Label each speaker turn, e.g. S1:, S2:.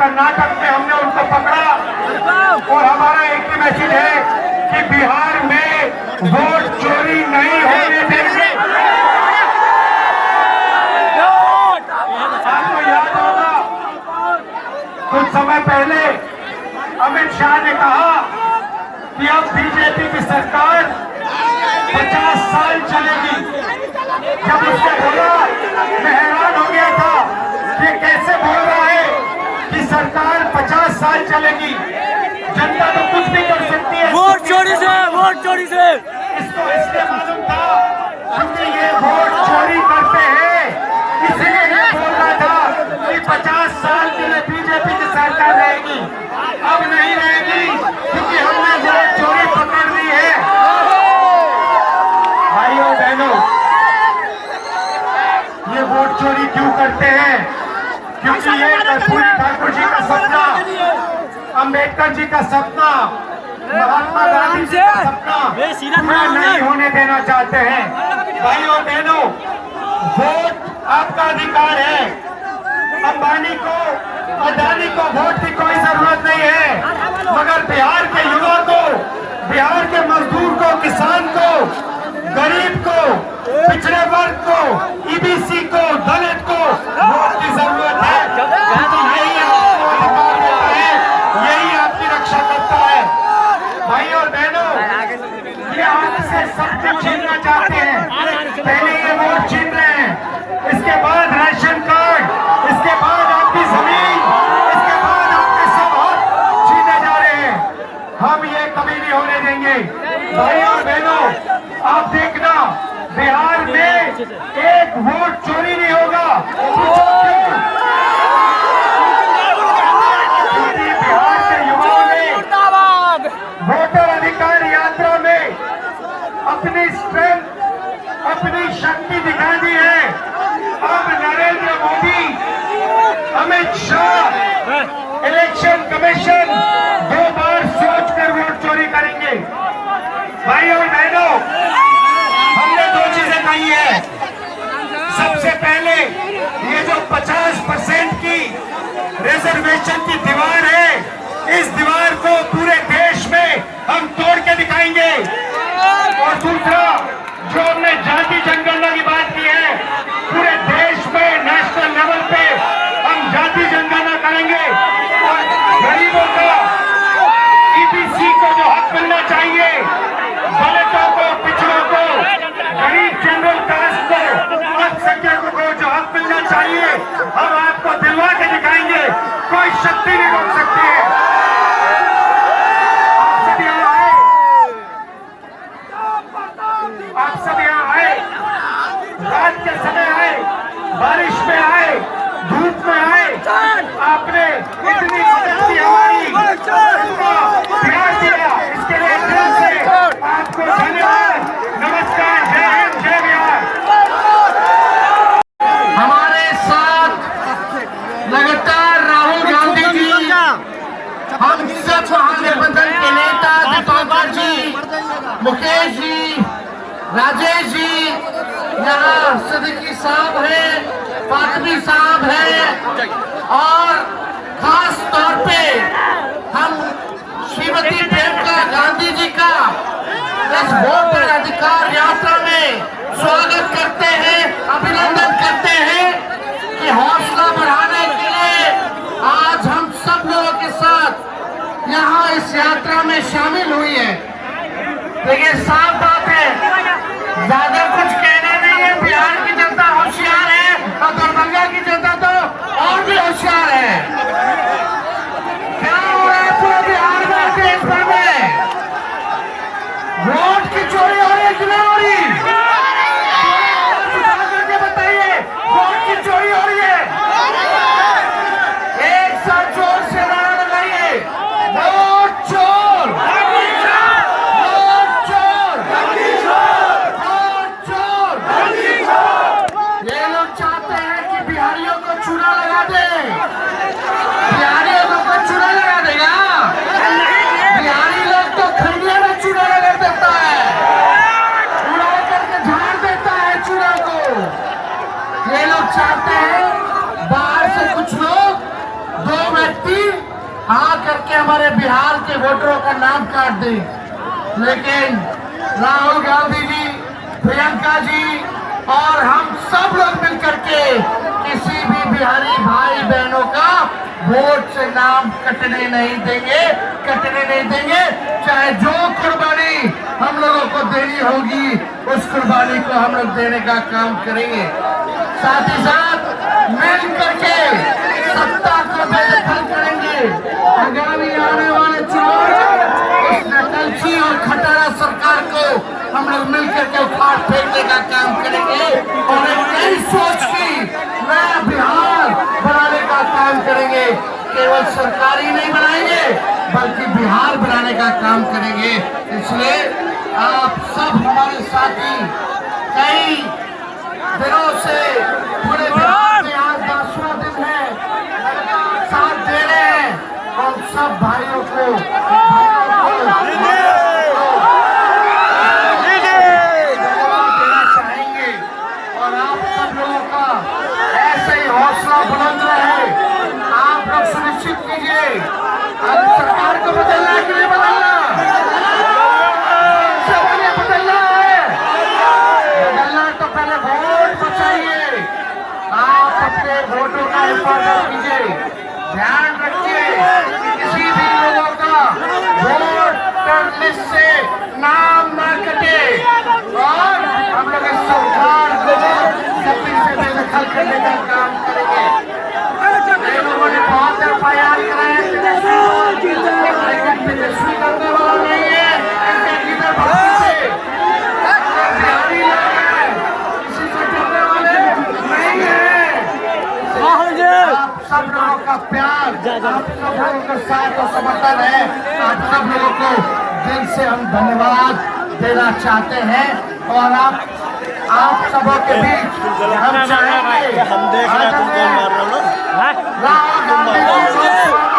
S1: कर्नाटक में हमने उनको पकड़ा और हमारा एक ही मैसेज है कि बिहार में वोट चोरी नहीं होने देंगे। आपको याद होगा कुछ समय पहले अमित शाह ने कहा कि अब बीजेपी की सरकार 50 साल चलेगी। जब उसने बोला मैं हैरान हो गया था कि कैसे बोल रहा है कि सरकार 50 साल चलेगी, जनता तो कुछ भी कर सकती है।
S2: वोट चोरी से
S1: इसको इसलिए मालूम था क्योंकि ये वोट चोरी करते हैं, इसलिए ये बोल रहा था कि 50 साल के लिए बीजेपी की सरकार रहेगी। अब नहीं रहेगी क्योंकि हमने वोट चोरी पकड़ ली है। भाइयों बहनों, ये वोट चोरी क्यों करते हैं? क्योंकि ये कर्पूरी ठाकुर जी का सपना, अंबेडकर जी का सपना, महात्मा गांधी जी का सपना पूरा नहीं होने देना चाहते हैं। भाइयों बहनों, वोट आपका अधिकार है। अंबानी को, अदानी को वोट की कोई जरूरत नहीं है, मगर बिहार के युवा को, बिहार के मजदूर को, किसान को, गरीब को, पिछड़े वर्ग को, ईबीसी को, दलित को वोट की जरूरत है। यही आपको अधिकार देता है, यही आपकी रक्षा करता है। भाइयों और बहनों, ये आपसे सब कुछ छीनना चाहते हैं। पहले ये वोट छीन रहे हैं, इसके बाद राशन कार्ड, इसके बाद आपकी जमीन, इसके बाद आपके सब हक छीने जा रहे हैं। हम ये कभी नहीं होने देंगे। भाइयों और बहनों, आप देखना बिहार में एक वोट चोरी नहीं होगा। बिहार के युवाओं ने वोटर अधिकार यात्रा में अपनी स्ट्रेंथ, अपनी शक्ति दिखा दी है। अब नरेंद्र मोदी, अमित शाह, इलेक्शन कमीशन 2 बार सोचकर वोट चोरी करेंगे। भाइयों और बहनों, हमने 2 चीजें कही है। सबसे पहले ये जो 50% की रिजर्वेशन की दीवार है, इस दीवार को पूरे देश में हम तोड़ के दिखाएंगे। और दूसरा, जो हमने जाति जनगणना की बात की है, पूरे देश में नेशनल लेवल पे हम जाति जनगणना करेंगे और गरीबों का, ईबीसी को जो हक मिलना चाहिए, दलितों को, पिछड़ों को, गरीब जनरल कास्ट को, अल्पसंख्यकों को जो हक मिलना चाहिए, हम आपको दिलवा के दिखाएंगे। कोई शक्ति नहीं रोक सकती है। आप सब यहाँ आए, रात के समय आए, बारिश में आए, धूप में आए, आपने इतनी मदद की, हमारी प्यार दिया, इसके लिए दिल से आपको धन्यवाद। नमस्कार, जय हिंद, जय बिहार। हमारे साथ लगातार राहुल गांधी जी, हम सब महागठबंधन के नेता दीपंकर जी, मुकेश जी, राजेश जी, यहाँ सिद्दीकी साहब है, फातमी साहब है, और खास तौर पे हम श्रीमती प्रियंका गांधी जी का इस वोटर अधिकार यात्रा में स्वागत करते हैं, अभिनंदन करते हैं कि हौसला बढ़ाने के लिए आज हम सब लोगों के साथ यहाँ इस यात्रा में शामिल हुई है। देखिए, साफ बात है, ज्यादा कुछ कहना नहीं है। बिहार की जनता होशियार है और दरभंगा की जनता तो और भी होशियार है। क्या हो रहा है पूरे बिहार में, देश भर में वोट की चोरी हो रही है कि नहीं हो रही? करके बताइए, वोट की चोरी हो रही है? एक साथ जोर से नारा लगाइए, वोट चोर, वोट चोर, वोट चोर। ये लोग चाहते हैं कि बिहारियों को चूना लगा दे।
S2: करके हमारे बिहार के वोटरों का नाम काट दें, लेकिन राहुल गांधी जी, प्रियंका जी और हम सब लोग मिलकर के किसी भी बिहारी भाई बहनों का वोट से नाम कटने नहीं देंगे। चाहे जो कुर्बानी हम लोगों को देनी होगी उस कुर्बानी को हम लोग देने का काम करेंगे। साथ ही साथ मिल करके सत्ता को बेदखल करेंगे। आगामी आने वाले चुनाव इस नकलची और खटारा सरकार को हम लोग मिलकर के उखाड़ फेंकने का काम करेंगे और एक नई सोच की नया बिहार बनाने का काम करेंगे। केवल सरकारी नहीं बनाएंगे बल्कि बिहार बनाने का काम करेंगे। इसलिए आप सब हमारे साथी कई दिनों से पूरे बिहार में आज 10वां दिन है, साथ दे रहे हैं। हम सब भाइयों को देना चाहेंगे और आप सब लोगों का ऐसे ही हौसला बुलंद रहे। आप लोग सुनिश्चित कीजिए, अब सरकार को बदलना है कि नहीं बदलना? सबने बदलना है। बदलना है तो पहले वोट बचाइए। आप अपने वोटों का हिफाजत कीजिए, ध्यान रखिए कि किसी भी लोगों का वोटर लिस्ट से नाम ना कटे और हम लोग इस सरकार को सभी से बेदखल करने का काम करेंगे। लोगों ने बहुत एफआईआर कराए, तेजस्वी करने वाला नहीं है, इनके लीडर बिहारी लोग हैं, किसी से डरने वाले नहीं है। आप सब लोगों का प्यार, आप सब लोगों का साथ और समर्थन है। आप सब लोगों को दिल से हम धन्यवाद देना चाहते हैं और आप सबों के बीच हम चाहेंगे राहुल गांधी जी